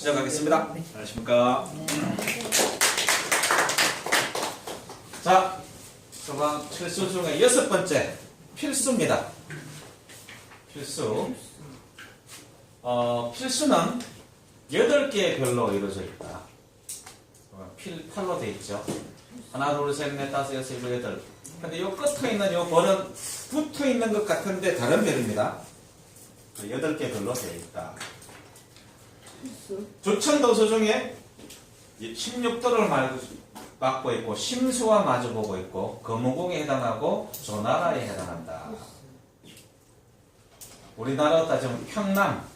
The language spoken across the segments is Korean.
시작하겠습니다. 안녕하십니까. 자, 소방 필수 중에 6번째 필수입니다. 필수. 필수는 8개의 별로 이루어져 있다. 필팔로 되어 있죠. 하나, 둘, 셋, 넷, 다섯, 여섯, 일곱, 여덟. 근데 요 끝에 있는 요 별은 붙어 있는 것 같은데 다른 별입니다. 8개 별로 되어 있다. 조천도서 중에 16도를 맡고 있고 심수와 마주보고 있고 거무공에 해당하고 조나라에 해당한다. 우리나라 따지면 평남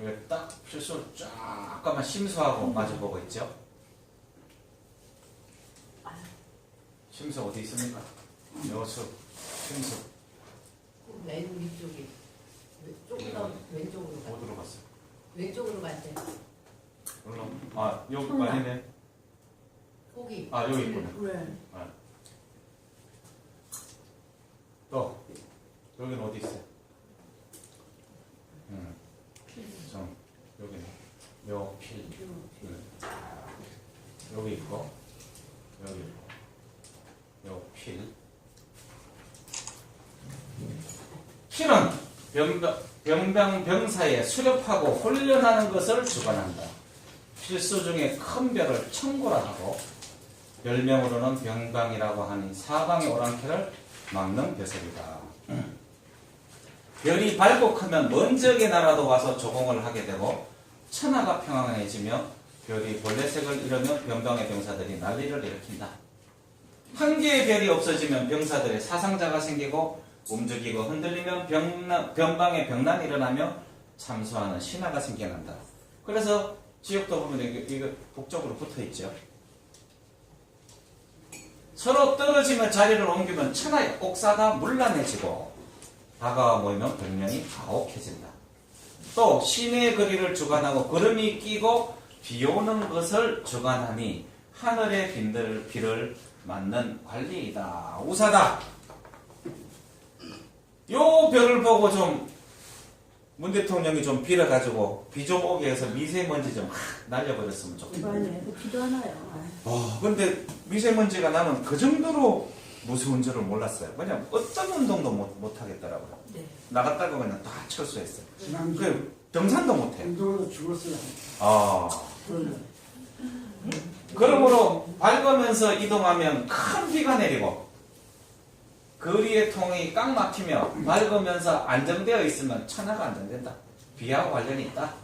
여기 딱 필수 쫙 가면 심수하고 마주보고 있죠. 심수 어디 있습니까? 여수 심수 맨 위쪽이 조금 왼쪽으로 가. 어디로 갔어요? 왼쪽으로 갈때 여기 아니네. 거기. 여기 있구나. 네. 또 여기는 어디 있어요? 여기는 묘필. 여기 있고 여기 있고 묘필. 필은 병사에 수렵하고 훈련하는 것을 주관한다. 필수 중에 큰 별을 청구라 하고 별명으로는 병방이라고 하는 사방의 오랑캐를 막는 벼슬이다. 별이 밝고 크면 먼 지역의 나라도 와서 조공을 하게 되고 천하가 평안해지며 별이 본래색을 잃으면 병방의 병사들이 난리를 일으킨다. 한 개의 별이 없어지면 병사들의 사상자가 생기고 움직이고 흔들리면 병방에 병난이 일어나며 참수하는 신화가 생겨난다. 그래서 지역도 보면 이거 북쪽으로 붙어 있죠. 서로 떨어지면 자리를 옮기면 천하의 옥사가 문란해지고 다가와 모이면 병명이 가혹해진다. 또 시내의 거리를 주관하고 구름이 끼고 비 오는 것을 주관하니 하늘의 비를 맞는 관리이다. 우사다. 요 별을 보고 좀 문 대통령이 좀 빌어가지고 비 좀 오게 해서 미세먼지 좀 날려버렸으면 좋겠다. 비도 안 와요. 근데 미세먼지가 나는 그 정도로 무서운 줄을 몰랐어요. 그냥 어떤 운동도 못 하겠더라고요. 네. 나갔다가 그냥 다 철수했어요. 그 등산도 못해요. 운동으로 죽었어요. 그러므로 밝으면서 이동하면 큰 비가 내리고 거리의 통이 꽉 막히며 밝으면서 안정되어 있으면 천하가 안정된다. 비하고 관련이 있다.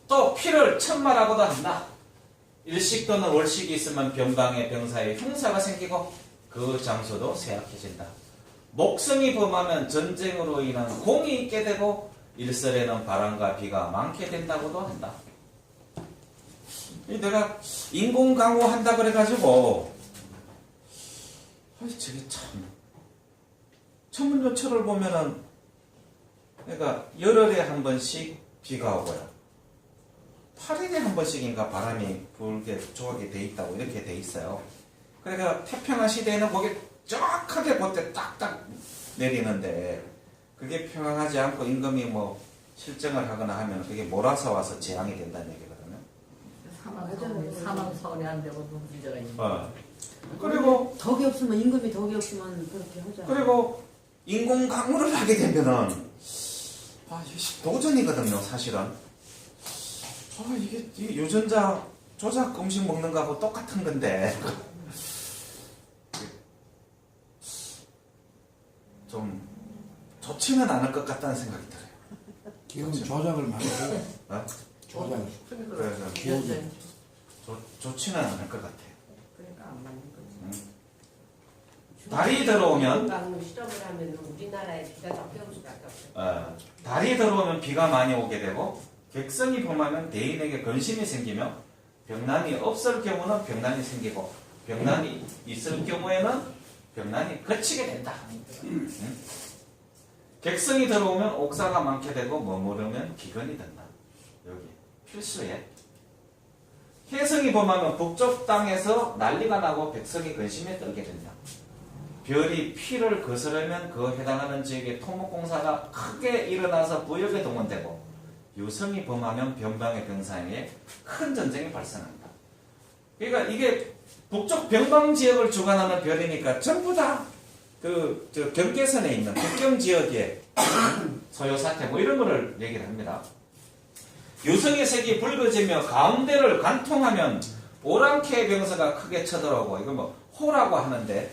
또 피를 천마라고도 한다. 일식 또는 월식이 있으면 병방에 병사에 흉사가 생기고 그 장소도 쇠약해진다. 목성이 범하면 전쟁으로 인한 공이 있게 되고 일설에는 바람과 비가 많게 된다고도 한다. 내가 인공 강우한다 그래가지고 저게 참 천문조철을 보면은 그러니까 열흘에 한 번씩 비가 오고요. 8일에 한 번씩인가 바람이 불게 조각이 돼 있다고 이렇게 돼 있어요. 그러니까 태평한 시대에는 거기 정확하게 그때 딱딱 내리는데 그게 평안하지 않고 임금이 뭐 실정을 하거나 하면 그게 몰아서 와서 재앙이 된다는 얘기거든요. 사망 사원이 안 되고 문제가 있는 거. 그리고 덕이 없으면 임금이 덕이 없으면 그렇게 하죠. 그리고 인공 강우를 하게 되면은 이게 도전이거든요, 사실은. 이게 유전자 조작 음식 먹는 거하고 똑같은 건데 좀 좋지는 않을 것 같다는 생각이 들어요. 기운 조작을 많이 해요. 조작. 그래서 기억이. 좋지는 않을 것 같아요. 그러니까 안 맞는 거지. 달이 들어오면 강로 실험을 하면 우리나라에 비가 적혀올 수밖에 없어요. 달이 들어오면 비가 많이 오게 되고 객성이 범하면 대인에게 근심이 생기며 병난이 없을 경우는 병난이 생기고 병난이 있을 경우에는 병난이 그치게 된다. 객성이 들어오면 옥사가 많게 되고 머무르면 기근이 된다. 여기 필수에 혜성이 범하면 북쪽 땅에서 난리가 나고 백성이 근심에 떨게 된다. 별이 피를 거스르면 그 해당하는 지역에 토목공사가 크게 일어나서 부역에 동원되고 유성이 범하면 변방의 병사에게 큰 전쟁이 발생한다. 그러니까 이게 북쪽 변방 지역을 주관하는 별이니까 전부 다 저 경계선에 있는 국경 지역의 소요 사태 뭐 이런 거를 얘기를 합니다. 유성의 색이 붉어지며 가운데를 관통하면 오랑캐 병사가 크게 쳐들어오고 이거 뭐 호라고 하는데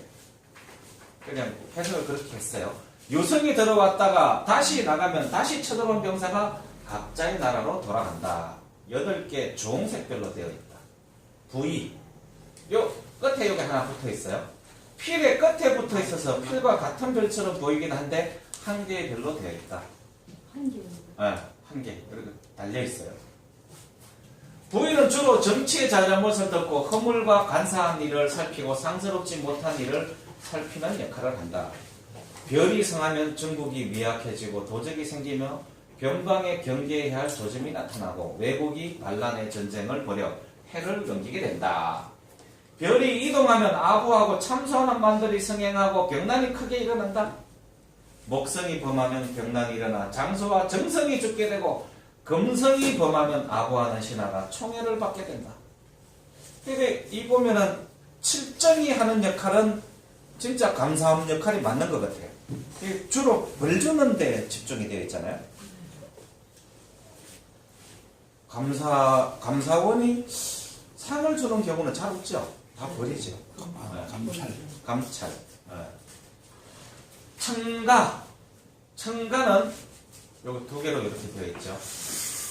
그냥 해석을 그렇게 했어요. 유성이 들어왔다가 다시 나가면 다시 쳐들어온 병사가 각자의 나라로 돌아간다. 8개 주홍색별로 되어 있다. 부위 요 끝에 여기 하나 붙어 있어요. 필의 끝에 붙어 있어서 필과 같은 별처럼 보이긴 한데 한 개의 별로 되어 있다. 한 개. 한 개 이렇게 달려 있어요. 부위는 주로 정치의 잘잘못을 듣고 허물과 간사한 일을 살피고 상스럽지 못한 일을 살피는 역할을 한다. 별이 성하면 중국이 미약해지고 도적이 생기며 변방에 경계해야 할 조짐이 나타나고 왜국이 반란의 전쟁을 벌여 해를 넘기게 된다. 별이 이동하면 아부하고 참소하는 만들이 성행하고 병난이 크게 일어난다. 목성이 범하면 병난이 일어나 장소와 정성이 죽게 되고 금성이 범하면 아부하는 신하가 총애를 받게 된다. 그러니까 이 보면은 칠정이 하는 역할은 진짜 감사함 역할이 맞는 것 같아요. 주로 벌 주는 데 집중이 되어 있잖아요. 감사원이 상을 주는 경우는 잘 없죠. 다 버리죠. 감찰. 청가는 요거 2개로 이렇게 되어 있죠.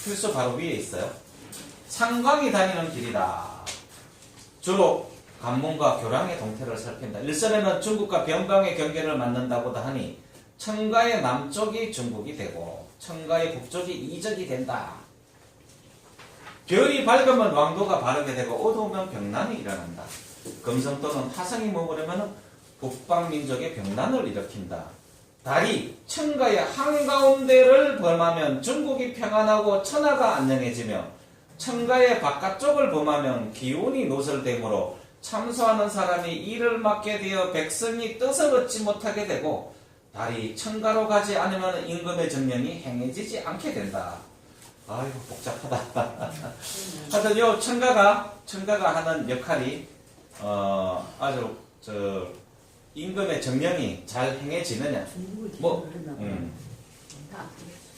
필수 바로 위에 있어요. 상광이 다니는 길이다. 주로 관문과 교량의 동태를 살핀다. 일설에는 중국과 변방의 경계를 맞는다고도 하니 청가의 남쪽이 중국이 되고 청가의 북쪽이 이적이 된다. 별이 밝으면 왕도가 바르게 되고 어두우면 병난이 일어난다. 금성 또는 화성이 머무르면 북방민족의 병난을 일으킨다. 달이 청가의 한가운데를 범하면 중국이 평안하고 천하가 안녕해지며 청가의 바깥쪽을 범하면 기운이 노설되므로 참소하는 사람이 일을 맡게 되어 백성이 뜻을 얻지 못하게 되고 달이 청가로 가지 않으면 임금의 정령이 행해지지 않게 된다. 아이고 복잡하다. 하여튼 요 청가가 하는 역할이 아주 임금의 정령이 잘 행해지느냐.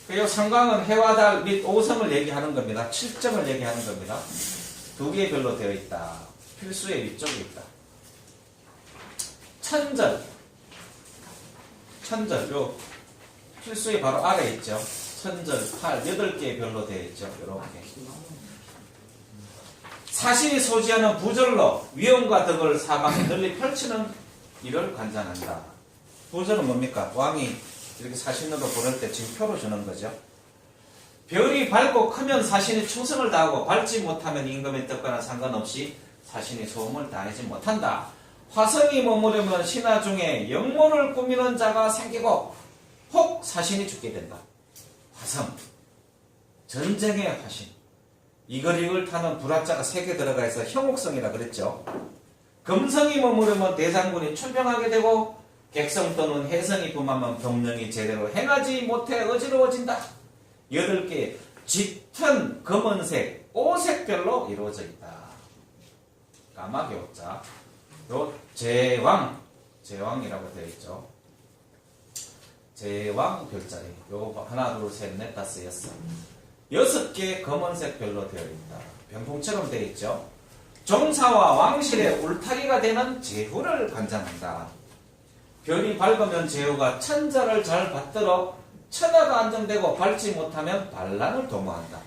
그리고 상광은 해와 달 및 오성을 얘기하는 겁니다. 칠정을 얘기하는 겁니다. 2개의 별로 되어 있다. 필수의 위쪽에 있다. 천절, 요 필수의 바로 아래에 있죠. 천절, 8개의 별로 되어 있죠. 이렇게. 사신이 소지하는 부절로 위엄과 덕을 사방에 널리 펼치는 일을 관장한다. 부절은 뭡니까? 왕이 이렇게 사신으로 부를 때 징표로 주는 거죠. 별이 밝고 크면 사신이 충성을 다하고 밝지 못하면 임금의 뜻과는 상관없이 사신이 소음을 다하지 못한다. 화성이 머무르면 신하 중에 영모를 꾸미는 자가 생기고 혹 사신이 죽게 된다. 화성, 전쟁의 화신. 이글이글 타는 불화자가 3개 들어가 있어 형옥성이라 그랬죠. 금성이 머무르면 대장군이 출병하게 되고 객성 또는 해성이 범하면 병령이 제대로 행하지 못해 어지러워진다. 8개 짙은 검은색, 오색별로 이루어져 있다. 까마귀 옥자. 요 제왕이라고 되어 있죠. 제왕 별자리. 요 하나, 둘, 셋, 넷, 다섯, 여섯. 6개 검은색 별로 되어 있다. 병풍처럼 되어 있죠. 종사와 왕실의 울타리가 되는 제후를 관장한다. 별이 밝으면 제후가 천자를 잘 받들어 천하가 안정되고 밝지 못하면 반란을 도모한다.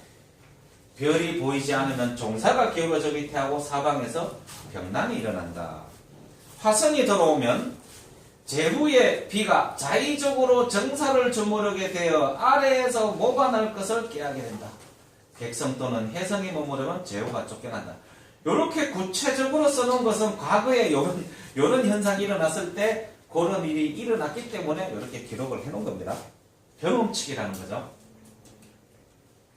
별이 보이지 않으면 종사가 기울어져 위태하고 사방에서 병난이 일어난다. 화성이 들어오면 제후의 비가 자의적으로 정사를 주무르게 되어 아래에서 모가 날 것을 깨하게 된다. 객성 또는 해성이 머무르면 제후가 쫓겨난다. 이렇게 구체적으로 써놓은 것은 과거에 이런 현상이 일어났을 때 그런 일이 일어났기 때문에 이렇게 기록을 해놓은 겁니다. 경험칙이라는 거죠.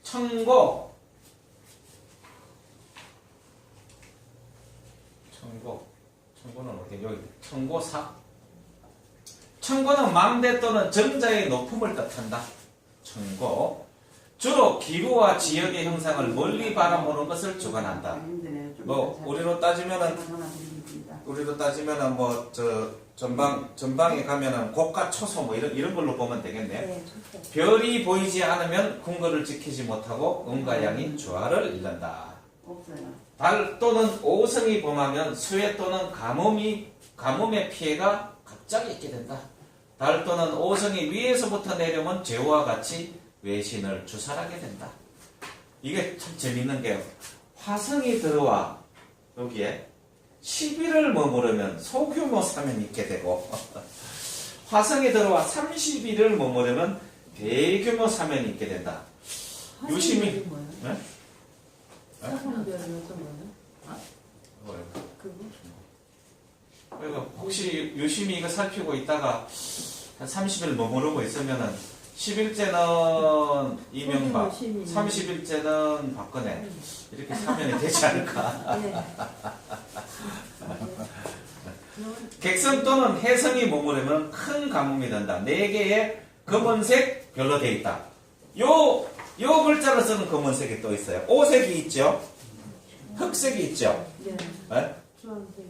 청고는 어디? 여기 청고사. 청고는 망대 또는 정자의 높음을 뜻한다. 청고. 주로 기후와 지역의 형상을 멀리 바라보는 것을 주관한다. 뭐 우리로 따지면은 뭐 저 전방에 가면은 고가 초소 뭐 이런 걸로 보면 되겠네. 별이 보이지 않으면 궁궐을 지키지 못하고 음과 양이 조화를 잃는다. 달 또는 오성이 범하면 수해 또는 가뭄의 피해가 갑자기 있게 된다. 달 또는 오성이 위에서부터 내려오면 죄와 같이 외신을 주살하게 된다. 이게 참 재밌는 게 화성이 들어와 여기에 10일을 머무르면 소규모 사면이 있게 되고 화성이 들어와 30일을 머무르면 대규모 사면이 있게 된다. 유심히 네? 사성별은 어떤 거예요? 그거? 그러니까 혹시 유심히 이거 살피고 있다가 한 30일 머무르고 있으면은 10일째는 이명박, 30일째는 박근혜 이렇게 사면이 되지 않을까. 객성 또는 해성이 머무르면 큰 가뭄이 된다. 4개의 검은색 별로 되어 있다. 요 글자로 쓰는 검은색이 또 있어요. 오색이 있죠. 흑색이 있죠. 네. 네? 주황색.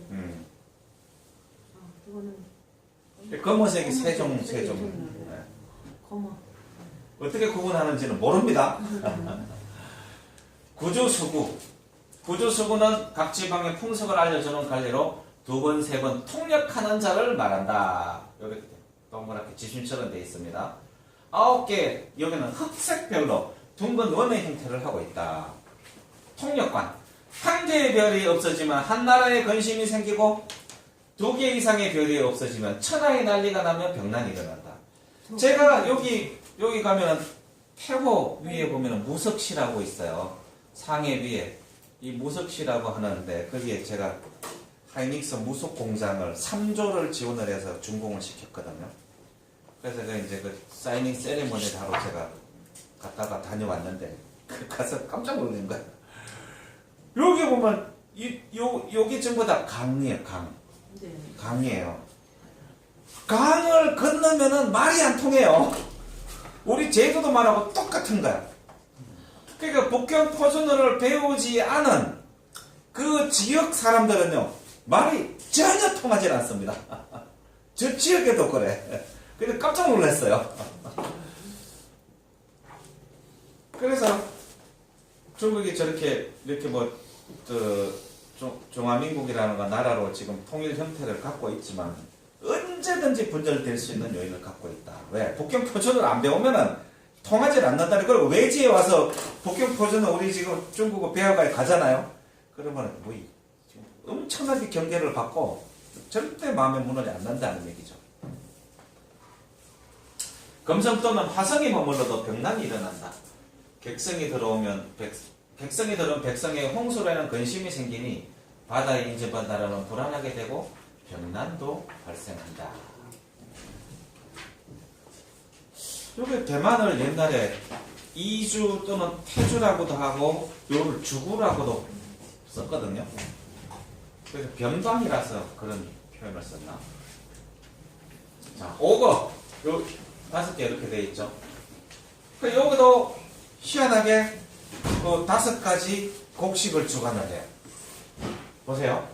그거는 검은색이 세종. 검어. 어떻게 구분하는지는 모릅니다. 구조수구. 구조수구는 각 지방의 풍속을 알려주는 관리로 2번, 3번 통역하는 자를 말한다. 이렇게 동그랗게 지심처럼 되어 있습니다. 9개, 여기는 흑색별로 둥근 원의 형태를 하고 있다. 통역관. 한 개의 별이 없어지면 한 나라에 근심이 생기고 2개 이상의 별이 없어지면 천하의 난리가 나면 병난이 일어난다. 제가 여기 가면은 태호 위에 보면은 무석시라고 있어요. 상해 위에 이 무석시라고 하는데 거기에 제가 하이닉스 무속 공장을 3조를 지원을 해서 준공을 시켰거든요. 그래서 이제 그 사이닝 세레머니를 하러 제가 갔다가 다녀왔는데 가서 깜짝 놀란 거예요. 여기 보면 여기 전부 다 강이에요. 강이에요. 강을 건너면은 말이 안 통해요. 우리 제주도 말하고 똑같은 거야. 그러니까 북경 표준어를 배우지 않은 그 지역 사람들은요 말이 전혀 통하지 않습니다. 저 지역에도 그래. 근데 깜짝 놀랐어요. 그래서 중국이 이렇게 뭐 중화민국이라는 거 나라로 지금 통일 형태를 갖고 있지만 언제든지 분절될 수 있는 요인을 갖고 있다. 왜? 북경 표준을 안 배우면은 통하지 않는다. 그리고 외지에 와서 북경 표준을 우리 지금 중국어 배워가 가잖아요. 그러면 뭐 엄청나게 경계를 받고 절대 마음의 문을 안 난다는 얘기죠. 금성 또는 화성이 머물러도 병난이 일어난다. 객성이 들어오면 백성의 홍수라는 근심이 생기니 바다에 인접한 나라는 불안하게 되고 병난도 발생한다. 여기 대만을 옛날에 이주 또는 태주라고도 하고 요를 주구라고도 썼거든요. 그래서 변방이라서 그런 표현을 썼나. 자, 오거 요 5개 이렇게 되어 있죠. 그 여기도 희한하게 그 5가지 곡식을 주관을 해요. 보세요.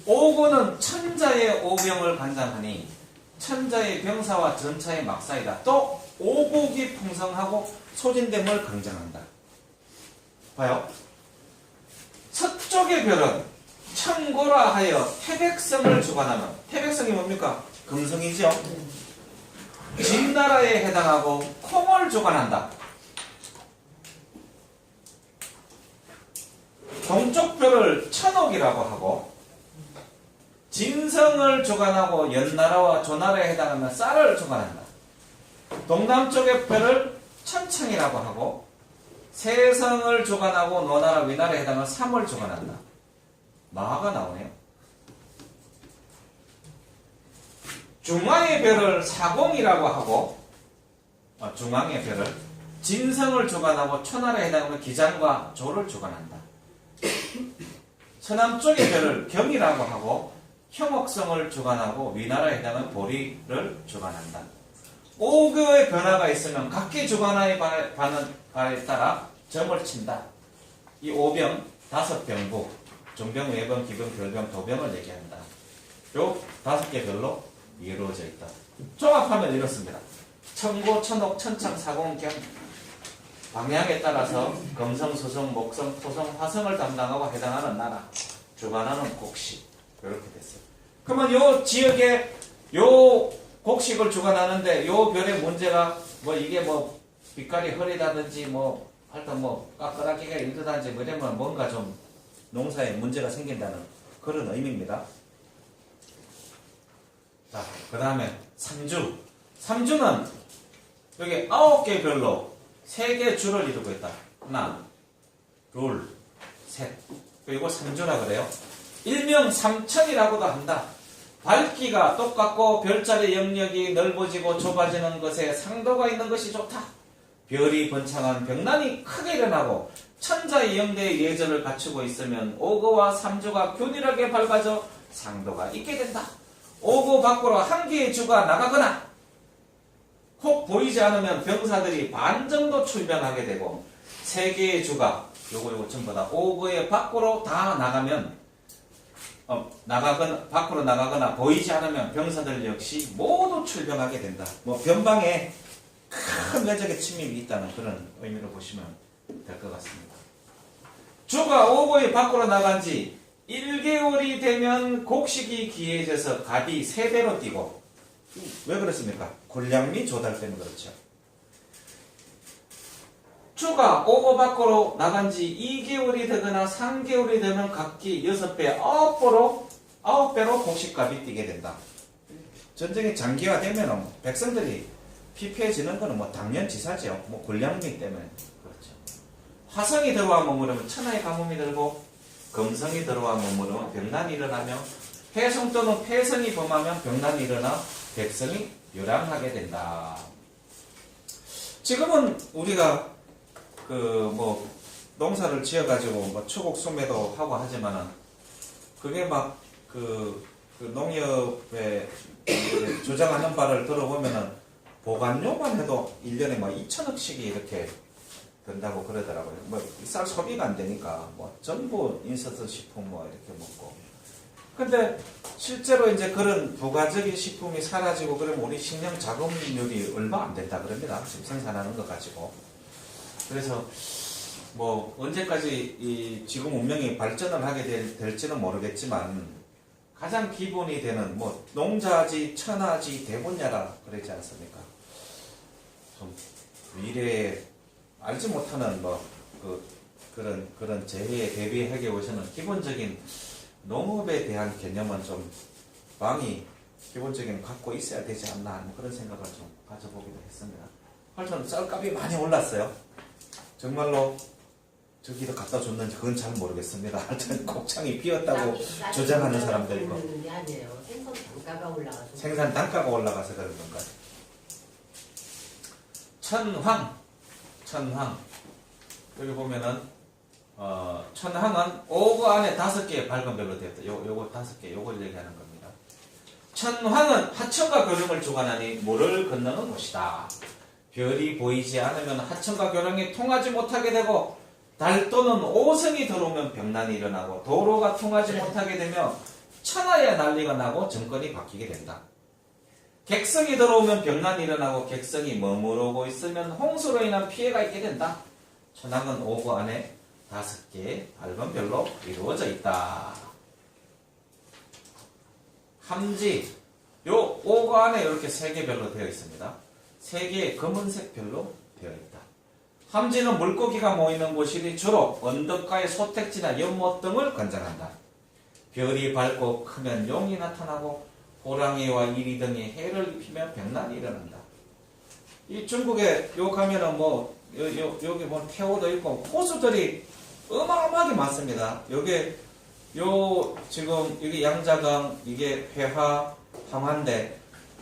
오고는 천자의 오병을 관장하니 천자의 병사와 전차의 막사이다. 또 오곡이 풍성하고 소진됨을 강정한다. 봐요. 서쪽의 별은 청고라 하여 태백성을 주관하는, 태백성이 뭡니까? 금성이죠. 진나라에 해당하고 콩을 주관한다. 동쪽 별을 천옥이라고 하고 진성을 주관하고 연나라와 조나라에 해당하면 쌀을 주관한다. 동남쪽의 별을 천청이라고 하고 세성을 주관하고 노나라 위나라에 해당하는 삼을 주관한다. 마가 나오네요. 중앙의 별을 사공이라고 하고 중앙의 별을 진성을 주관하고 초나라에 해당하는 기장과 조를 주관한다. 서남쪽의 별을 경이라고 하고 형옥성을 주관하고 위나라에 해당하는 보리를 주관한다. 오교의 변화가 있으면 각기 주관하에 반은 따라 점을 친다. 이 5병, 5병부, 중병, 외병, 기병, 결병, 도병을 얘기한다. 요 5개 별로 이루어져 있다. 종합하면 이렇습니다. 천고, 천옥, 천창, 사공, 경 방향에 따라서 금성, 수성, 목성, 토성, 화성을 담당하고 해당하는 나라, 주관하는 곡식 이렇게 됐어요. 그러면 요 지역에 요 곡식을 주관하는데 요 별의 문제가 뭐 이게 뭐 빛깔이 흐리다든지 뭐 하여튼 뭐 까끌하기가 일드다든지 뭐 이러면 뭔가 좀 농사에 문제가 생긴다는 그런 의미입니다. 자, 그 다음에 삼주. 삼주는 여기 9개 별로 3개 줄을 이루고 있다. 하나, 둘, 셋. 그리고 삼주라 그래요. 일명 삼천이라고도 한다. 밝기가 똑같고 별자리 영역이 넓어지고 좁아지는 것에 상도가 있는 것이 좋다. 별이 번창한 병난이 크게 일어나고 천자의 영대의 예절을 갖추고 있으면 오고와 삼주가 균일하게 밝아져 상도가 있게 된다. 오고 밖으로 한 개의 주가 나가거나 혹 보이지 않으면 병사들이 반 정도 출병하게 되고 3개의 주가 요거 전부 다 오고의 밖으로 다 나가면 밖으로 나가거나 보이지 않으면 병사들 역시 모두 출병하게 된다. 뭐 변방에 큰 외적의 침입이 있다는 그런 의미로 보시면 될 것 같습니다. 주가 오고의 밖으로 나간 지 1개월이 되면 곡식이 기해져서 갑이 3배로 뛰고 왜 그렇습니까? 군량미 조달 때문에 그렇죠. 주가 오고 밖으로 나간 지 2개월이 되거나 3개월이 되면 각기 6배, 9배로 곡식값이 뛰게 된다. 전쟁이 장기화되면 백성들이 피폐해지는 것은 뭐 당연지사죠. 뭐 군량미 때문에 그렇죠. 화성이 들어와 머무르면 천하의 가뭄이 들고 금성이 들어와 머무르면 병난이 일어나며 해성 또는 폐성이 범하면 병난이 일어나 백성이 요란하게 된다. 지금은 우리가 그 뭐 농사를 지어가지고 뭐 추곡 수매도 하고 하지만은 그게 막 그 농협에 조장하는 바를 들어보면은 보관료만 해도 1년에 막 2천억씩이 이렇게 든다고 그러더라고요. 뭐 쌀 소비가 안 되니까 뭐 전부 인스턴트 식품 뭐 이렇게 먹고. 근데 실제로 이제 그런 부가적인 식품이 사라지고 그러면 우리 식량 자금률이 얼마 안 된다 그럽니다. 지금 생산하는 거 가지고. 그래서 뭐 언제까지 이 지구 문명이 발전을 하게 될지는 모르겠지만 가장 기본이 되는 뭐 농자지, 천하지, 대분야라 그러지 않습니까? 좀 미래에 알지 못하는 뭐 그런 재해에 대비하기 위해서는 기본적인 농업에 대한 개념은 좀 왕이 기본적인 갖고 있어야 되지 않나 뭐 그런 생각을 좀 가져보기도 했습니다. 하여튼 쌀값이 많이 올랐어요. 정말로 저기도 갖다 줬는지 그건 잘 모르겠습니다. 하여튼 곡창이 비었다고 주장하는 사람들 있고 아니에요. 생선 단가가 올라가서 생산 단가가 올라가서 그런 건가요? 천황 여기 보면은 천황은 오고 안에 5개의 밝은별로 되었다. 요거 5개 요걸 얘기하는 겁니다. 천황은 하천과 교령을 주관하니 물을 건너는 곳이다. 별이 보이지 않으면 하천과 교령이 통하지 못하게 되고 달 또는 오성이 들어오면 병난이 일어나고 도로가 통하지 못하게 되면 천하에 난리가 나고 정권이 바뀌게 된다. 객성이 들어오면 병난이 일어나고 객성이 머무르고 있으면 홍수로 인한 피해가 있게 된다. 천황은 오고 안에 5개의 밝은 별로 이루어져 있다. 함지 요 오고 안에 이렇게 3개 별로 되어 있습니다. 3개의 검은색 별로 되어 있다. 함지는 물고기가 모이는 곳이니 주로 언덕가의 소택지나 연못 등을 관장한다. 별이 밝고 크면 용이 나타나고 호랑이와 이리 등이 해를 입히며 병난이 일어난다. 이 중국에 요 가면은 뭐 여기 뭐 태호도 있고 호수들이 어마어마하게 많습니다. 요게 요 지금 여기 양자강 이게 회화 황한대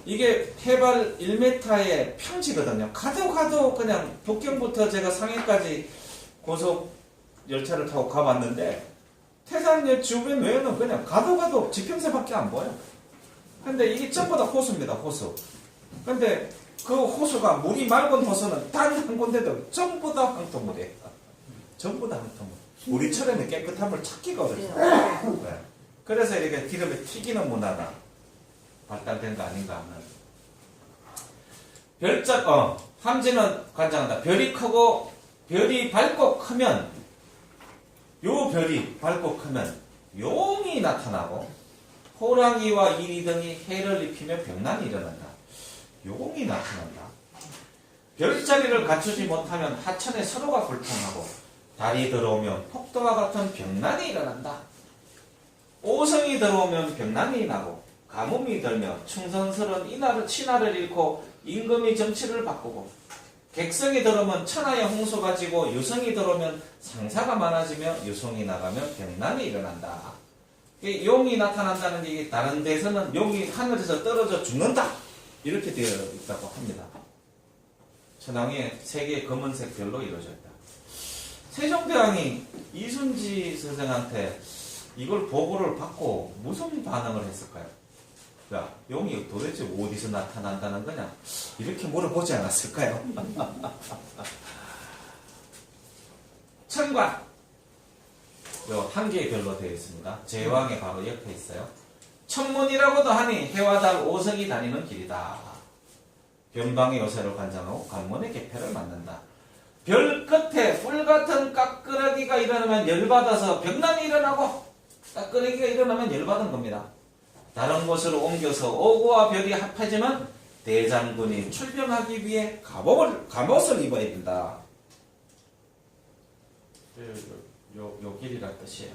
이게 해발 1m의 평지거든요. 가도 그냥 북경부터 제가 상해까지 고속 열차를 타고 가봤는데 태산역 주변 외에는 그냥 가도 지평선밖에 안 보여. 근데 이게 전부 다 호수입니다. 호수. 근데 그 호수가 물이 맑은 호수는 단 한 군데도 전부 다 황토물이에요. 전부 다 황토물. 우리처럼 깨끗한 물 찾기가 어렵죠. 네. 그래서 이렇게 기름에 튀기는 문화가 발달된 거 아닌가 하는. 함지는 관장한다. 별이 크고 별이 밝고 크면 요 별이 밝고 크면 용이 나타나고 호랑이와 이리 등이 해를 입히며 병난이 일어난다. 용이 나타난다. 별자리를 갖추지 못하면 하천에 서로가 불통하고 달이 들어오면 폭도와 같은 병난이 일어난다. 오성이 들어오면 병난이 나고 가뭄이 들며 충성스러운 신하를 잃고 임금이 정치를 바꾸고 객성이 들어오면 천하의 홍수가 지고 유성이 들어오면 상사가 많아지며 유성이 나가면 병난이 일어난다. 용이 나타난다는 얘기 다른 데서는 용이 하늘에서 떨어져 죽는다 이렇게 되어 있다고 합니다. 천왕의 세 개의 검은색 별로 이루어져 있다. 세종대왕이 이순지 선생한테 이걸 보고를 받고 무슨 반응을 했을까요? 야, 용이 도대체 어디서 나타난다는 거냐? 이렇게 물어보지 않았을까요? 천관. 요 한 개의 별로 되어 있습니다. 제왕의 바로 옆에 있어요. 천문이라고도 하니 해와 달 오성이 다니는 길이다. 변방의 요새를 관장하고 관문의 개폐를 만든다. 별 끝에 뿔 같은 까끄러기가 일어나면 열받아서 병난이 일어나고 까끄러기가 일어나면 열받은 겁니다. 다른 곳으로 옮겨서 오고와 별이 합해지면 대장군이 출병하기 위해 갑옷을 입어야 된다. 요 길이란 뜻이에요.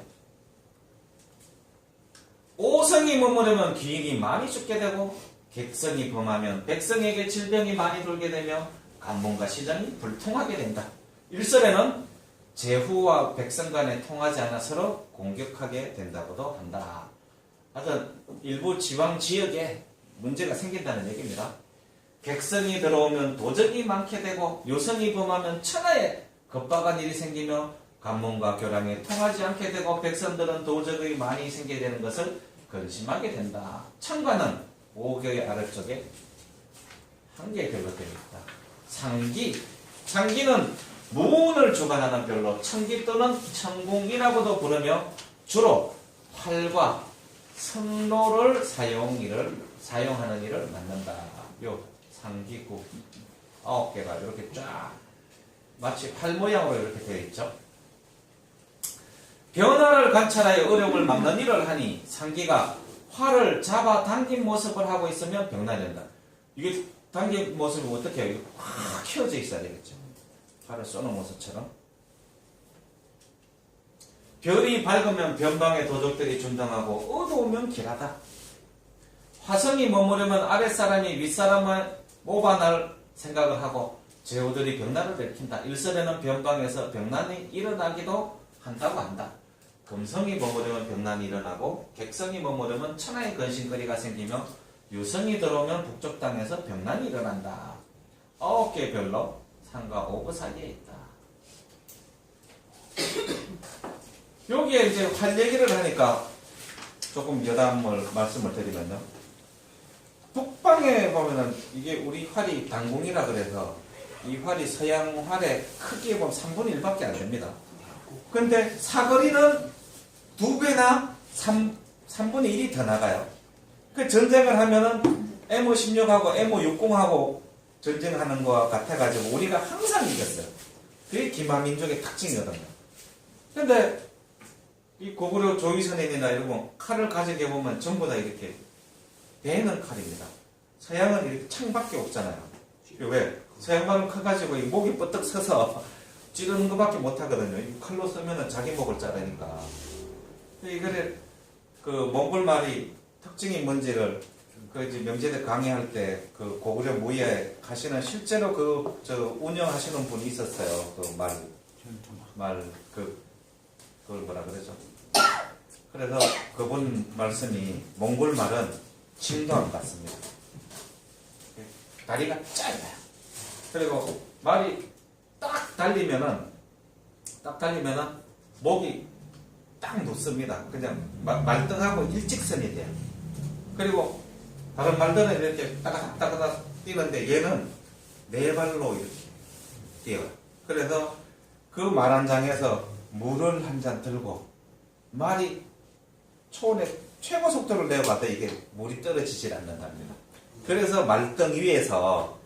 오성이 머무르면 귀인이 많이 죽게 되고 객성이 범하면 백성에게 질병이 많이 돌게 되며 관문과 시장이 불통하게 된다. 일설에는 제후와 백성 간에 통하지 않아 서로 공격하게 된다고도 한다. 하여튼 일부 지방 지역에 문제가 생긴다는 얘기입니다. 객성이 들어오면 도적이 많게 되고 요성이 범하면 천하에 겁박한 일이 생기며 관문과 교량이 통하지 않게 되고 백성들은 도적이 많이 생기게 되는 것을 근심하게 된다. 천관은 오교의 아래쪽에 한 개의 별로 되어 있다. 상기. 상기는 무운을 주관하는 별로 천기 또는 천궁이라고도 부르며 주로 활과 선로를 사용하는 일을 맡는다. 요 상기구 9개가 이렇게 쫙 마치 활 모양으로 이렇게 되어 있죠. 변화를 관찰하여 어려움을 막는 일을 하니 상기가 활을 잡아 당긴 모습을 하고 있으면 병난이 된다. 이게 당긴 모습이 어떻게 해요? 확 켜져 있어야 되겠죠. 활을 쏘는 모습처럼. 별이 밝으면 변방의 도적들이 준동하고 어두우면 길하다. 화성이 머무르면 아랫사람이 윗사람을 모반할 생각을 하고 제후들이 병난을 일으킨다. 일설에는 변방에서 병난이 일어나기도 한다고 한다. 금성이 머무르면 병난이 일어나고 객성이 머무르면 천하의 근심거리가 생기며 유성이 들어오면 북쪽 땅에서 병난이 일어난다. 9개 별로 상과 오브 사이에 있다. 여기에 이제 활 얘기를 하니까 조금 여담을 말씀을 드리면요. 북방에 보면은 이게 우리 활이 단궁이라 그래서 이 활이 서양 활의 크기에 보면 3분의 1밖에 안 됩니다. 근데 사거리는 2배나 3분의 1이 더 나가요. 그 전쟁을 하면은 M16하고 M60하고 전쟁하는 거와 같아가지고 우리가 항상 이겼어요. 그게 기마민족의 특징이거든요. 근데 이 고구려 조위선인이나 이런 거 칼을 가지게 보면 전부 다 이렇게 베는 칼입니다. 서양은 이렇게 창밖에 없잖아요. 왜? 서양말은 커가지고 이 목이 뻗떡 서서 찌르는 것밖에 못하거든요. 이 칼로 쓰면은 자기 목을 자르니까. 이거를 그 몽골 말이 특징이 뭔지를 그 이제 명제대 강의할 때 그 고구려 무예 하시는 실제로 그 운영하시는 분이 있었어요. 그걸 뭐라 그러죠? 그래서 그분 말씀이 몽골 말은 진도 같습니다. 다리가 짧아요. 그리고 말이 딱 달리면은 목이 딱 놓습니다. 그냥 말등하고 일직선이 돼요. 그리고 다른 말들은 이렇게 따가닥 뛰는데 얘는 네 발로 이렇게 뛰어요. 그래서 그 말 한 장에서 물을 한 잔 들고 말이 초원에 최고 속도를 내어봐도 이게 물이 떨어지질 않는답니다. 그래서 말등 위에서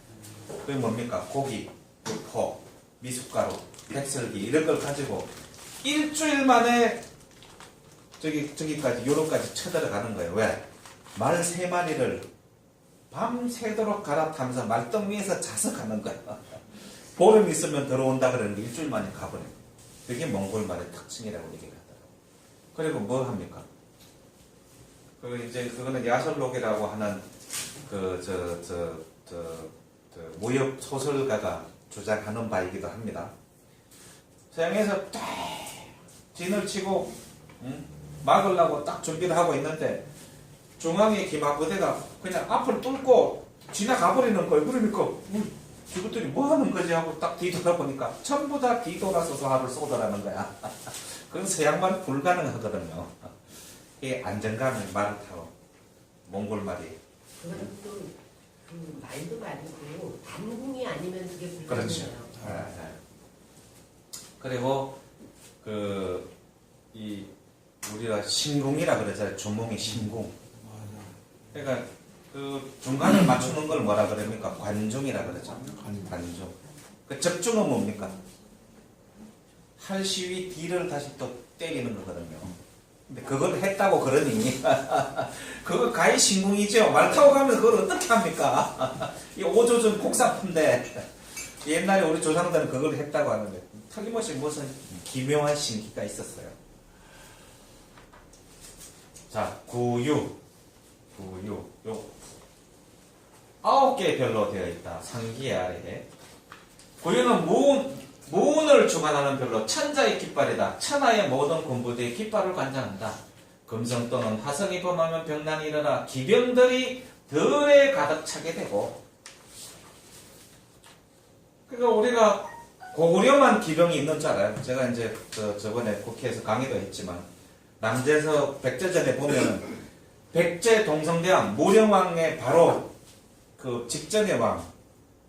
그 뭡니까? 고기, 육포, 미숫가루, 백설기 이런 걸 가지고 일주일 만에 저기까지 요로까지 쳐들어가는 거예요. 왜? 말 3마리를 밤새도록 갈아타면서 말등 위에서 자서 가는 거야. 보름 있으면 들어온다 그러는데 일주일 만에 가버려요. 그게 몽골 말의 특징이라고 얘기를 하더라고요. 그리고 뭐 합니까? 그거는 야설록이라고 하는 무협 소설가가 주장하는 바이기도 합니다. 서양에서 딱 진을 치고 막으려고 딱 준비를 하고 있는데 중앙의 기마부대가 그냥 앞을 뚫고 지나가 버리는 거예요. 그러니까 저것들이 뭐 하는 거지 하고 딱 뒤돌아보니까 전부 다 뒤돌아서서 화를 쏘더라는 거야. 그건 서양말은 불가능하거든요. 이게 안정감이 말을 타고 몽골 말이. 그거는 또그 말도 말이고 단궁이 아니면 그게 그렇죠. 불가능해요. 네. 그리고 우리가 신궁이라 그러잖아요. 주몽이 신궁. 그러니까 그 중간을 맞추는 걸 뭐라 그럽니까? 관중이라 그러죠. 관중. 그 접중은 뭡니까? 할 시위 뒤를 다시 또 때리는 거거든요. 근데 그걸 했다고 그러니 그거 가히 신궁이죠. 말 타고 가면 그걸 어떻게 합니까? 이 오조준 곡사푼데 옛날에 우리 조상들은 그걸 했다고 하는데 틀림없이 무슨 기묘한 신기가 있었어요. 자, 구유 요 9개의 별로 되어 있다. 상기 아래에. 구유는 무운을 주관하는 별로 천자의 깃발이다. 천하의 모든 군부대의 깃발을 관장한다. 금성 또는 화성이 범하면 병난이 일어나 기병들이 덜에 가득 차게 되고, 그러니까 우리가 고구려만 기병이 있는 줄 알아요. 제가 이제 저번에 국회에서 강의도 했지만 남제서 백제전에 보면은 백제 동성대왕 무령왕의 바로 그 직전의 왕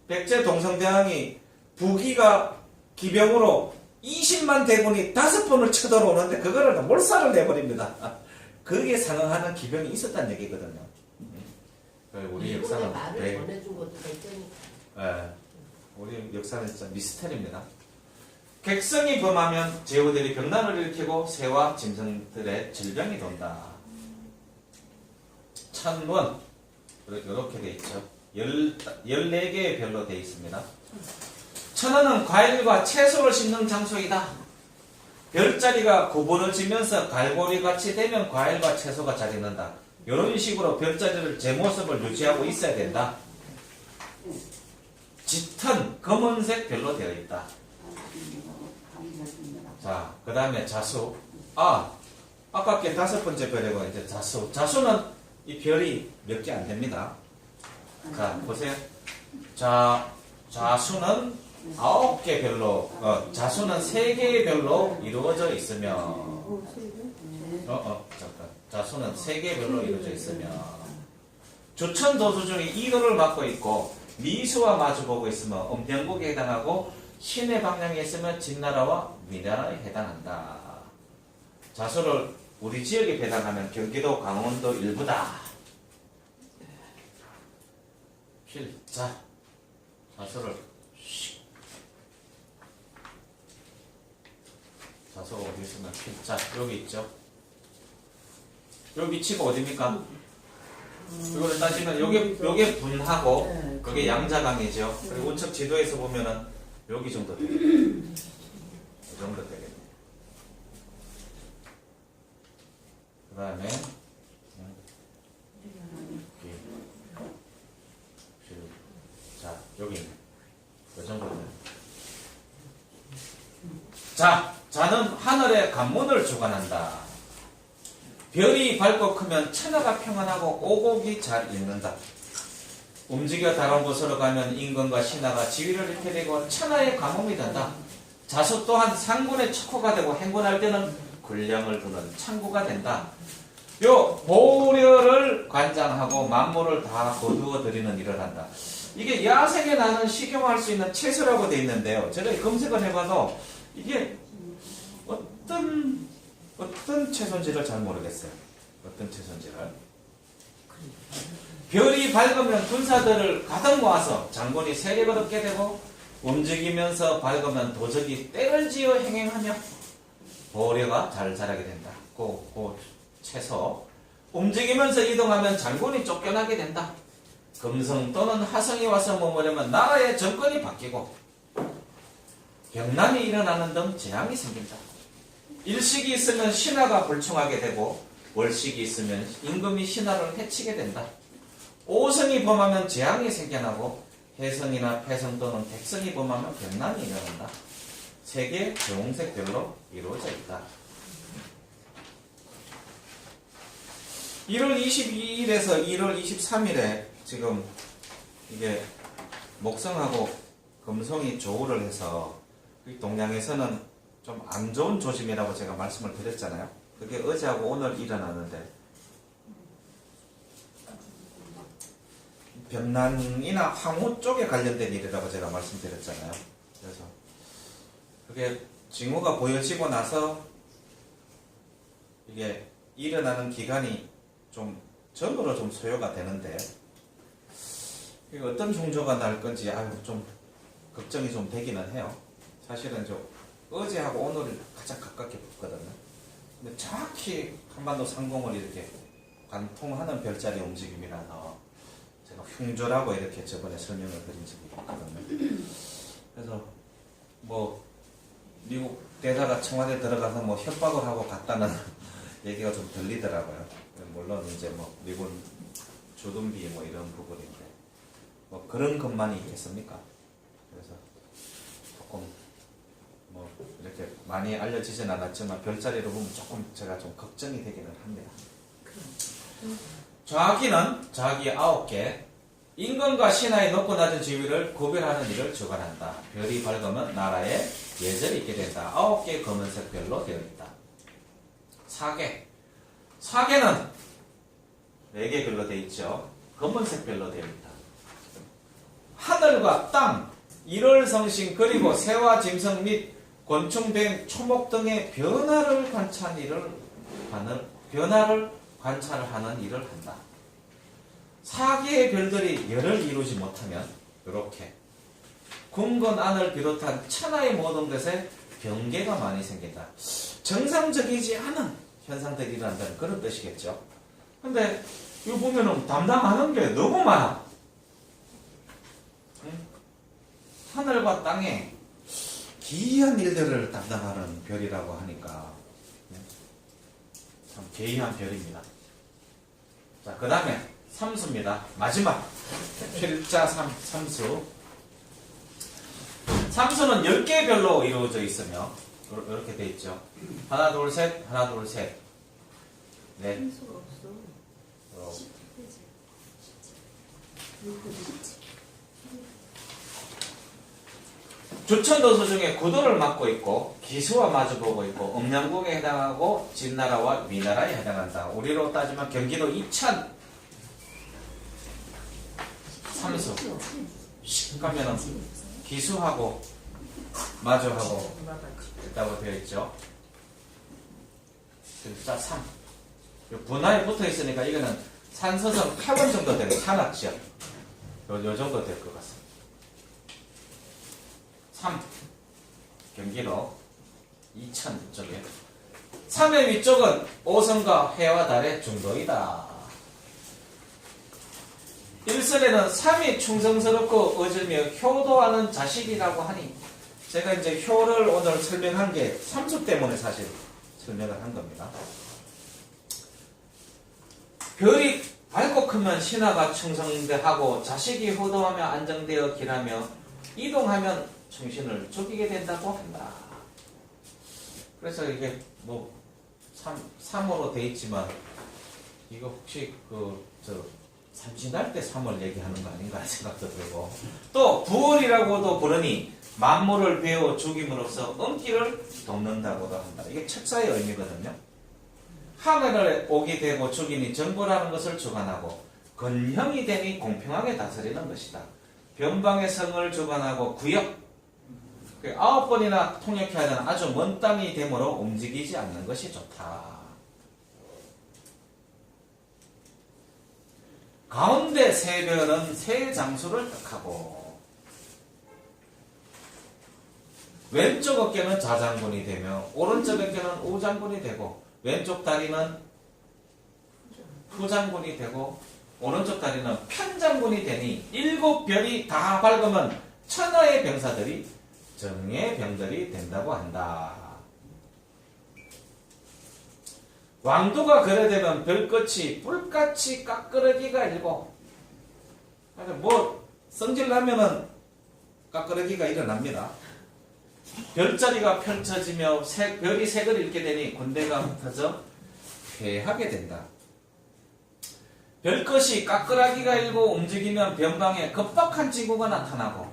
백제 동성대왕이 부기가 기병으로 20만 대군이 5번을 쳐들어오는데 그거를 몰살을 내버립니다. 그게 상응하는 기병이 있었다는 얘기거든요. 우리 역사는 말을 전해준 것도 백제니까. 우리 역사는 진짜 미스터리입니다. 객성이 범하면 제후들이 병난을 일으키고 새와 짐승들의 질병이 돈다. 천문 이렇게 돼 있죠. 14개의 별로 돼 있습니다. 천원은 과일과 채소를 심는 장소이다. 별자리가 구부러지면서 갈고리같이 되면 과일과 채소가 자리 는다. 이런 식으로 별자리를 제 모습을 유지하고 있어야 된다. 짙은 검은색 별로 되어 있다. 자, 그 다음에 자수. 아깝게 5번째 별이고 이제 자수. 자수는 이 별이 몇 개 안 됩니다. 자, 보세요. 자수는 9개 별로, 자수는 3개의 별로 이루어져 있으며, 잠깐. 자수는 3개의 별로 이루어져 있으며, 주천 도수 중에 2도를 맡고 있고, 미수와 마주보고 있으면 음양국에 해당하고, 신의 방향에 있으면 진나라와 위나라에 해당한다. 자수를 우리 지역에 해당하면 경기도 강원도 일부다. 필자. 자수를 자수가 어디 있으면 필자. 여기 있죠. 여기 위치가 어디입니까? 이거를 따지면 요게 분하고 그게 양자강이죠. 그리고 우측 지도에서 보면은 여기 정도 되겠네요. 이 정도 되겠네요. 그 다음에 자, 여기 있네. 이 정도는. 자, 자는 하늘의 관문을 주관한다. 별이 밝고 크면 천하가 평안하고 오곡이 잘 있는다. 움직여 다른 곳으로 가면 임금과 신하가 지위를 잃게 되고 천하의 가뭄이 된다. 자수 또한 상군의 척호가 되고 행군할 때는 군량을 두는 창구가 된다. 요 보려를 관장하고 만물을 다 거두어 드리는 일을 한다. 이게 야생에 나는 식용할 수 있는 채소라고 되어 있는데요. 제가 검색을 해봐도 이게 어떤 채소인지를 잘 모르겠어요. 어떤 채소인지를. 별이 밝으면 군사들을 가득 모아서 장군이 세력을 얻게 되고 움직이면서 밝으면 도적이 때를 지어 행행하며 보려가 잘 자라게 된다. 그 채소. 움직이면서 이동하면 장군이 쫓겨나게 된다. 금성 또는 하성이 와서 머무르면 나라의 정권이 바뀌고 경난이 일어나는 등 재앙이 생긴다. 일식이 있으면 신하가 불충하게 되고 월식이 있으면 임금이 신하를 해치게 된다. 오성이 범하면 재앙이 생겨나고 해성이나 패성 또는 백성이 범하면 경난이 일어난다. 세계 정홍색별로 이루어져 있다. 1월 22일에서 1월 23일에 지금 이게 목성하고 금성이 조우를 해서 동양에서는 좀 안 좋은 조짐이라고 제가 말씀을 드렸잖아요. 그게 어제하고 오늘 일어나는데 변난이나 황후 쪽에 관련된 일이라고 제가 말씀드렸잖아요. 그래서 그게 징후가 보여지고 나서 이게 일어나는 기간이 좀 전으로 좀 소요가 되는데 이게 어떤 종조가 날 건지 좀 걱정이 좀 되기는 해요. 사실은 어제하고 오늘을 가장 가깝게 봤거든요. 근데 정확히 한반도 상공을 이렇게 관통하는 별자리 움직임이라서 제가 흉조라고 이렇게 저번에 설명을 드린 적이 있거든요. 그래서 미국 대사가 청와대 들어가서 협박을 하고 갔다는 얘기가 좀 들리더라고요. 물론 이제 미군 주둔비 이런 부분인데 그런 것만이 있겠습니까? 그래서 조금 이렇게 많이 알려지진 않았지만 별자리로 보면 조금 제가 좀 걱정이 되기는 합니다. 좌기는 좌기 9개, 임금과 신하의 높고 낮은 지위를 구별하는 일을 주관한다. 별이 밝으면 나라에 예절이 있게 된다. 9개 검은색 별로 되어 있다. 사계, 사계는 4개 별로 되어 있죠. 검은색 별로 되어 있다. 하늘과 땅, 일월성신 그리고 새와 짐승 및 곤충, 뱀, 초목 등의 변화를 관찰하는 일을 한다. 4개의 별들이 열을 이루지 못하면 이렇게 궁건 안을 비롯한 천하의 모든 것에 변개가 많이 생긴다. 정상적이지 않은 현상들이 일어난다는 그런 뜻이겠죠. 근데 이거 보면은 담당하는 게 너무 많아. 하늘과 땅에 기이한 일들을 담당하는 별이라고 하니까 참 기이한 별입니다. 자, 그 다음에 삼수입니다. 마지막 필자 삼수. 삼수는 10개의 별로 이루어져 있으며 이렇게 돼 있죠. 하나 둘 셋, 하나 둘 셋, 넷. 수가 없어. 주천도서 중에 구도를 맡고 있고 기수와 마주보고 있고 음양국에 해당하고 진나라와 위나라에 해당한다. 우리로 따지면 경기도 이천 삼수 가면은 기수하고 마주하고 있다고 되어 있죠. 자, 3 분화에 붙어 있으니까 이거는 산서성 8번 정도 되는 산악지역 요 정도 될 것 같습니다. 3. 경기도 이천 쪽에 3의 위쪽은 오성과 해와 달의 중도이다. 일설에는 3이 충성스럽고 얻으며 효도하는 자식이라고 하니 제가 이제 효를 오늘 설명한 게 삼수 때문에 사실 설명을 한 겁니다. 별이 밝고 크면 신하가 충성되하고 자식이 효도하며 안정되어 길하며 이동하면 충신을 죽이게 된다고 한다. 그래서 이게 3으로 돼 있지만 이거 혹시 삼신할 때 3을 얘기하는 거 아닌가 생각도 들고 또 부월이라고도 부르니 만물을 베어 죽임으로써 음기를 돕는다고도 한다. 이게 책사의 의미거든요. 하늘에 오게 되고 죽이니 정벌하는 것을 주관하고 건형이 되니 공평하게 다스리는 것이다. 변방의 성을 주관하고 구역 9번이나 통역해야 하는 아주 먼 땅이 되므로 움직이지 않는 것이 좋다. 가운데 세 별은 세 장수를 뜻하고 왼쪽 어깨는 좌장군이 되며 오른쪽 어깨는 우장군이 되고 왼쪽 다리는 후장군이 되고 오른쪽 다리는 편장군이 되니 7별이 다 밝으면 천하의 병사들이 정의 병들이 된다고 한다. 왕도가 그래되면 별끝이 뿔같이 깎으러기가 일고 뭐 성질나면은 깎으러기가 일어납니다. 별자리가 펼쳐지며 별이 색을 잃게 되니 군대가 흩어져 패하게 된다. 별것이 깎으라기가 일고 움직이면 변방에 급박한 징후가 나타나고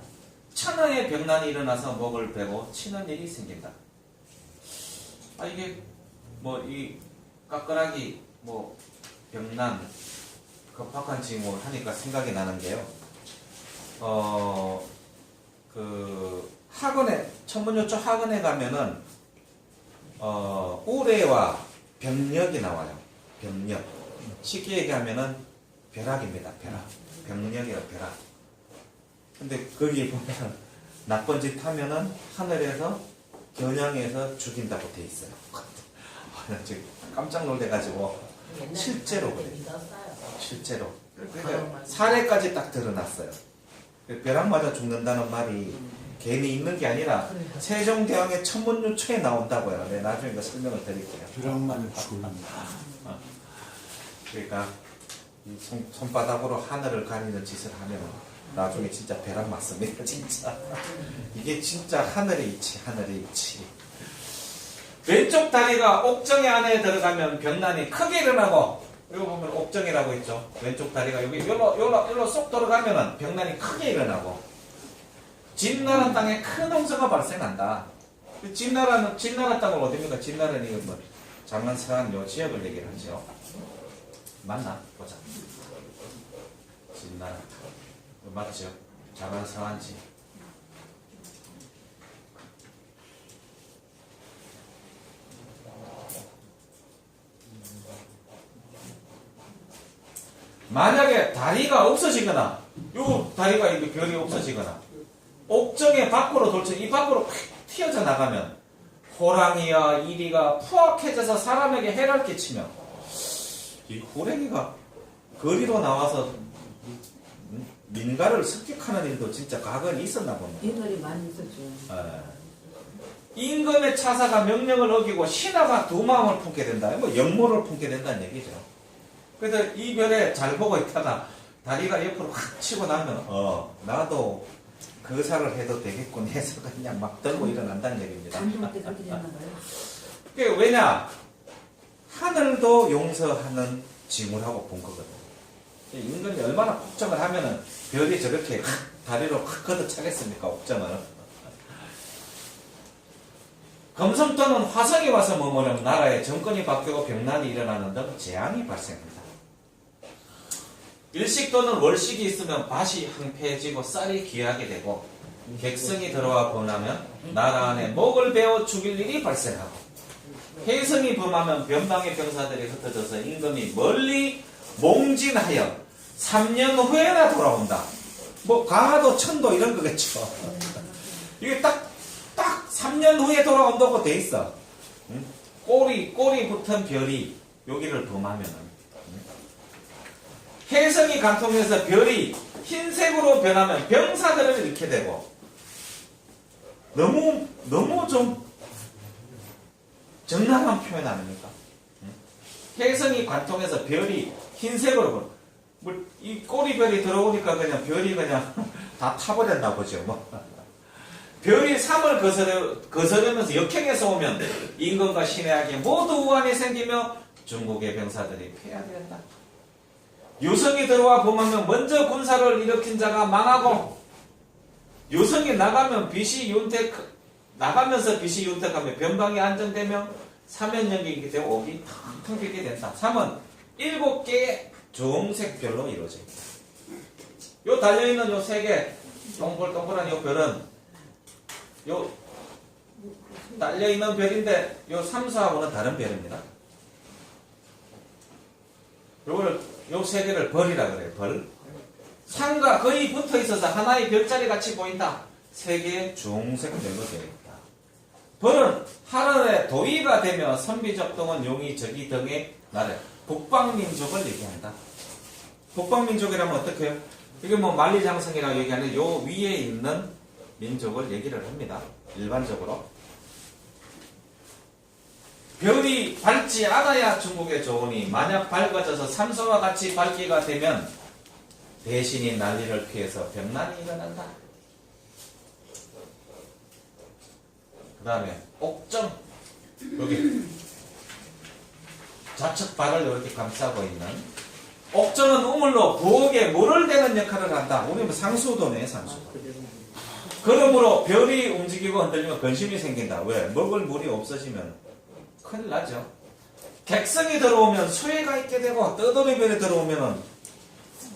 천하의 병난이 일어나서 목을 베고 치는 일이 생긴다. 이게 뭐 이 깎으라기 뭐 병난 급박한 징후 하니까 생각이 나는 게요. 그 학원에 천문요초 학원에 가면은 우레와 병력이 나와요. 병력. 쉽게 얘기하면은 벼락입니다. 벼락. 병력이라 벼락. 근데 거기 보면 나쁜 짓 하면은 하늘에서 겨냥해서 죽인다고 돼 있어요. 지금 깜짝 놀래가지고 실제로 그래. 실제로. 그러니까 사례까지 딱 드러났어요. 벼락 맞아 죽는다는 말이 괜히 있는 게 아니라 세종대왕의 천문요초에 나온다고요. 네, 나중에 그 설명을 드릴게요. 벼락만을 죽는다. 그러니까 이 손바닥으로 하늘을 가리는 짓을 하면 나중에 진짜 벼락 맞습니다. 진짜 이게 진짜 하늘의 이치, 하늘의 이치. 왼쪽 다리가 옥정의 안에 들어가면 병난이 크게 일어나고, 이거 보면 옥정이라고 있죠. 왼쪽 다리가 여기 요로 쏙 들어가면은 병난이 크게 일어나고, 진나라 땅에 큰 홍수가 발생한다. 진나라 땅은 어디입니까? 진나라는 이거 뭐 장안서안 요 지역을 얘기를 하죠. 맞나? 보자. 진나라 맞죠? 장안서안지. 만약에 다리가 없어지거나 요 다리가 이렇게 별이 없어지거나 옥정의 밖으로 이 밖으로 튀어져 나가면 호랑이와 이리가 포악해져서 사람에게 해를 끼치며 이 호랑이가 거리로 나와서 민가를 습격하는 일도 진짜 과거에 있었나 봅니다. 옛날에 많이 있었죠. 임금의 차사가 명령을 어기고 신하가 두 마음을 품게 된다. 뭐 역모를 품게 된다는 얘기죠. 그래서 이 별에 잘 보고 있다가 다리가 옆으로 확 치고 나면 나도 거사를 해도 되겠군 해서 그냥 막 들고 일어난다는 얘기입니다. 전쟁 때 그렇게 됐나 봐요. 그게 왜냐? 하늘도 용서하는 징후라고 본 거거든. 임금이 얼마나 걱정을 하면은 별이 저렇게 다리로 확 걷어차겠습니까? 옥정은. 금성 또는 화성이 와서 머무르면 나라의 정권이 바뀌고 병난이 일어나는 등 재앙이 발생합니다. 일식 또는 월식이 있으면 밭이 황폐해지고 쌀이 귀하게 되고 객성이 들어와 범하면 나라 안에 목을 베어 죽일 일이 발생하고 해성이 범하면 변방의 병사들이 흩어져서 임금이 멀리 몽진하여 3년 후에나 돌아온다. 뭐 강화도 천도 이런 거겠죠. 이게 딱 3년 후에 돌아온다고 돼 있어. 꼬리 붙은 별이 여기를 범하면은 해성이 관통해서 별이 흰색으로 변하면 병사들을 잃게 되고 너무 좀 적나라한 표현 아닙니까? 해성이 관통해서 별이 흰색으로 이 꼬리별이 들어오니까 그냥 별이 그냥 다 타버렸나 보죠. 뭐. 별이 삶을 거스르면서 역행해서 오면 임금과 신하에게 모두 우환이 생기며 중국의 병사들이 패하된다. 유성이 들어와 범하면 먼저 군사를 일으킨 자가 망하고 유성이 나가면서 빛이 윤택하며 변방이 안정되며 사면연기이기 때문에 옥이 텅텅 비게 된다. 3은 7개의 주홍색 별로 이루어져 있다. 요 달려있는 요 3개 동글동글한 요 별은 요 딸려있는 별인데 요 삼수하고는 다른 별입니다. 요걸 요 세 개를 벌이라 그래요. 벌. 상과 거의 붙어 있어서 하나의 별자리 같이 보인다. 세 개의 중색 별로 되어 있다. 벌은 하늘의 도의가 되며 선비적동은 용이 저기 등의 나라 북방민족을 얘기한다. 북방민족이라면 어떻게 해요? 이게 뭐 만리장성이라고 얘기하는 요 위에 있는 민족을 얘기를 합니다. 일반적으로. 별이 밝지 않아야 중국에 좋으니 만약 밝아져서 삼수와 같이 밝기가 되면 대신이 난리를 피해서 병난이 일어난다. 그 다음에 옥점 여기 좌측 발을 이렇게 감싸고 있는 옥점은 우물로 부엌에 물을 대는 역할을 한다. 우리 뭐 상수도네 상수도. 그러므로 별이 움직이고 흔들리면 근심이 생긴다. 왜? 먹을 물이 없어지면 큰일 나죠. 객성이 들어오면 수해가 있게 되고 떠돌이별이 들어오면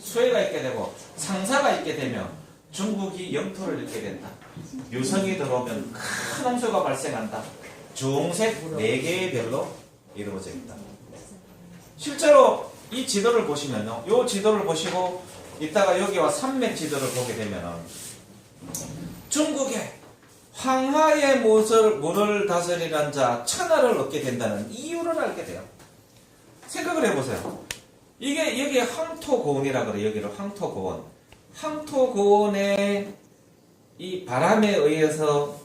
수해가 있게 되고 상사가 있게 되면 중국이 영토를 잃게 된다. 유성이 들어오면 큰 홍수가 발생한다. 중색 4개의 별로 이루어져 있다. 실제로 이 지도를 보시면요. 이 지도를 보시고 이따가 여기와 산맥 지도를 보게 되면 중국에 황하의 물을 다스리는 자 천하를 얻게 된다는 이유를 알게 돼요. 생각을 해보세요. 이게 여기에 황토고원이라 그래요. 여기를 황토고원. 황토고원의 이 바람에 의해서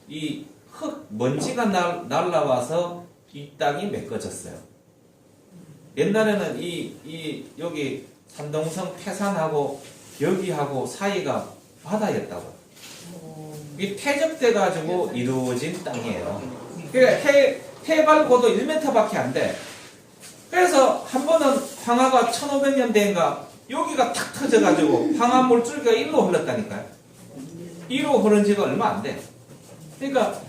이 흙, 먼지가 날라와서 이 땅이 메꿔졌어요. 옛날에는 여기 산동성 폐산하고 여기하고 사이가 바다였다고. 이 퇴적돼가지고 이루어진 땅이에요. 그러니까 해발고도 1m밖에 안 돼. 그래서 한 번은 황하가 1500년대인가 여기가 탁 터져가지고 황하 물줄기가 일로 흘렀다니까요. 이로 흐른 지가 얼마 안 돼. 그러니까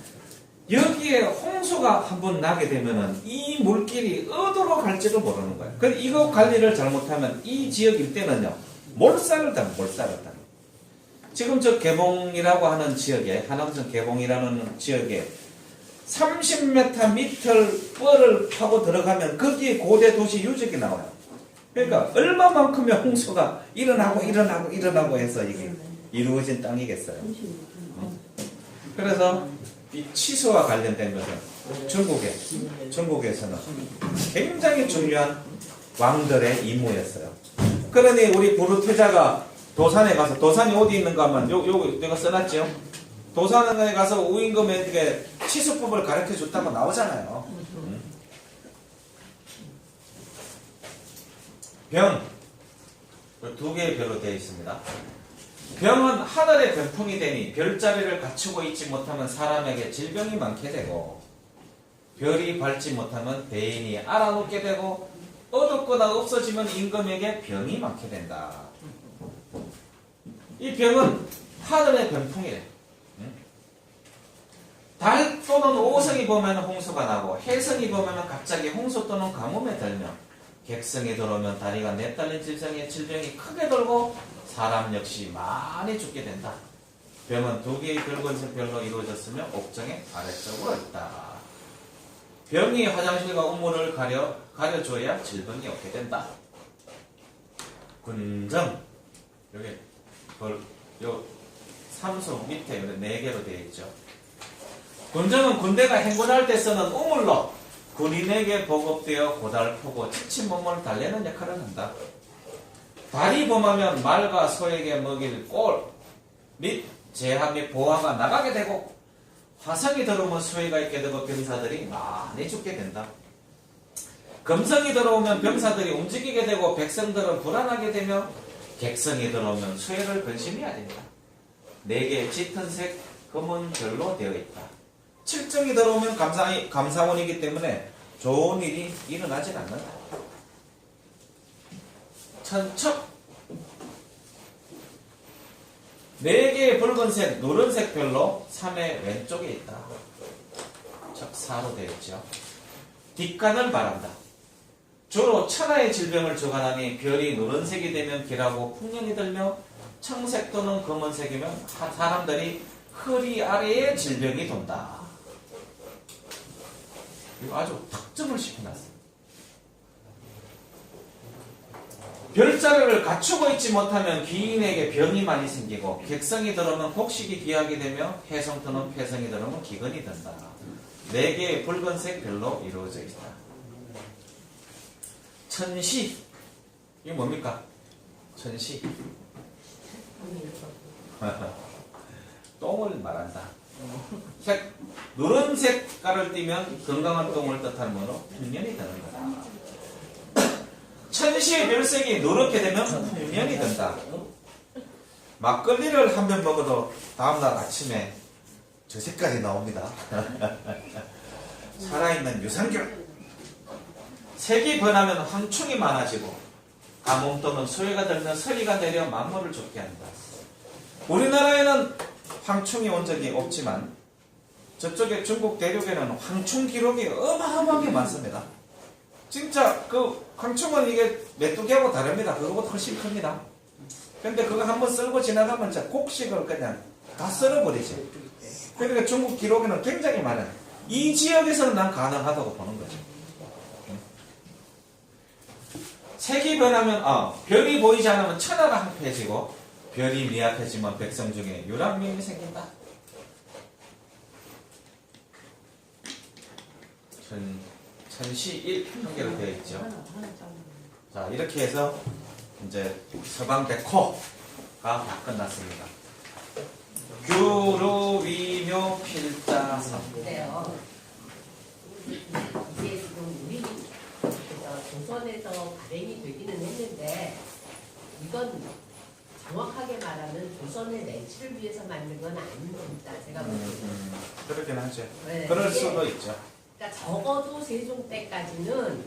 여기에 홍수가 한 번 나게 되면은 이 물길이 어디로 갈지도 모르는 거예요. 그래서 이거 관리를 잘못하면 이 지역 일대는요 몰살을 당해요. 몰살을 당해요. 지금 저 개봉이라고 하는 지역에 한암성 개봉이라는 지역에 30m 밑을 뻘을 파고 들어가면 거기에 고대 도시 유적이 나와요. 그러니까 얼마만큼의 홍수가 일어나고 해서 이게 이루어진 땅이겠어요. 그래서 이 치수와 관련된 것은 중국에서는 굉장히 중요한 왕들의 임무였어요. 그러니 우리 부르트자가 도산에 가서 도산이 어디 있는가 하면 요 내가 써놨죠. 도산에 가서 우임금에게 치수법을 가르쳐 줬다고 나오잖아요. 병 2개의 별로 되어 있습니다. 병은 하늘의 병풍이 되니 별자리를 갖추고 있지 못하면 사람에게 질병이 많게 되고 별이 밝지 못하면 대인이 알아놓게 되고 어둡거나 없어지면 임금에게 병이 많게 된다. 이 병은 하늘의 병풍이래. 달 또는 오성이 보면 홍수가 나고 해성이 보면 갑자기 홍수 또는 가뭄에 들며 객성이 들어오면 다리가 내달린 질병이 크게 돌고 사람 역시 많이 죽게 된다. 병은 2개의 붉은색 별로 이루어졌으며 옥정의 아래쪽으로 있다. 병이 화장실과 우물을 가려줘야 질병이 없게 된다. 군정 여기 요 삼수 밑에 4개로 되어 있죠. 군정은 군대가 행군할 때 쓰는 우물로 군인에게 보급되어 고달프고 지친 몸을 달래는 역할을 한다. 달이 범하면 말과 소에게 먹일 꼴 및 제하 및 보화가 나가게 되고 화성이 들어오면 수해가 있게 되고 병사들이 많이 죽게 된다. 금성이 들어오면 병사들이 움직이게 되고 백성들은 불안하게 되며 객성이 들어오면 수해를 근심해야 된다. 4개의 짙은색 검은 별로 되어 있다. 칠정이 들어오면 감사원이기 때문에 좋은 일이 일어나질 않는다. 천척 4개의 붉은색, 노란색 별로 3의 왼쪽에 있다. 척사로 되어 있죠. 뒷간을 바란다. 주로 천하의 질병을 주관하니 별이 노란색이 되면 기라고 풍년이 들며 청색 또는 검은색이면 사람들이 허리 아래에 질병이 돈다. 이거 아주 특정을 시켜놨어요. 별자리를 갖추고 있지 못하면 귀인에게 병이 많이 생기고 객성이 들어오면 곡식이 귀하게 되며 해성 또는 폐성이 들어오면 기근이 든다. 4개의 붉은색 별로 이루어져 있다. 천시. 이게 뭡니까? 천시. 똥을 말한다. 노란 색깔을 띠면 건강한 똥을 뜻하는 뭐로? 풍년이 되는 거다. 천시의 별색이 노랗게 되면 풍년이 된다. 막걸리를 한 병 먹어도 다음날 아침에 저 색깔이 나옵니다. 살아있는 유산균. 색이 변하면 황충이 많아지고 가뭄 또는 수해가 들면 서리가 내려 만물을 좋게 한다. 우리나라에는 황충이 온 적이 없지만 저쪽에 중국 대륙에는 황충 기록이 어마어마하게 많습니다. 진짜 그 황충은 이게 메뚜기하고 다릅니다. 그거보다 훨씬 큽니다. 근데 그거 한번 쓸고 지나가면 진짜 곡식을 그냥 다 썰어버리지. 그러니까 중국 기록에는 굉장히 많아요. 이 지역에서는 난 가능하다고 보는 거죠. 색이 변하면 별이 보이지 않으면 천하가 황폐해지고 별이 미약해지면 백성 중에 유랑민이 생긴다. 천시 1 되어 있죠. 자, 이렇게 해서 이제 서방백호가 다 끝났습니다. 규루 위묘 필자성. 그래요. 이게 지금 우리 조선에서 발행이 되기는 했는데 이건 정확하게 말하면 조선의 내치를 위해서 만든 건 아닌 겁니다. 제가 볼 때는. 그러긴 하죠. 네, 그럴 이게 수도 있죠. 그러니까 적어도 세종 때까지는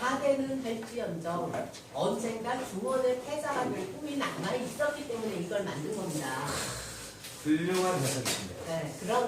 4대는 할지언정 언젠가 중원의 태자가 될 꿈이 남아 있었기 때문에 이걸 만든 겁니다. 훌륭한 해석입니다. 네, 그런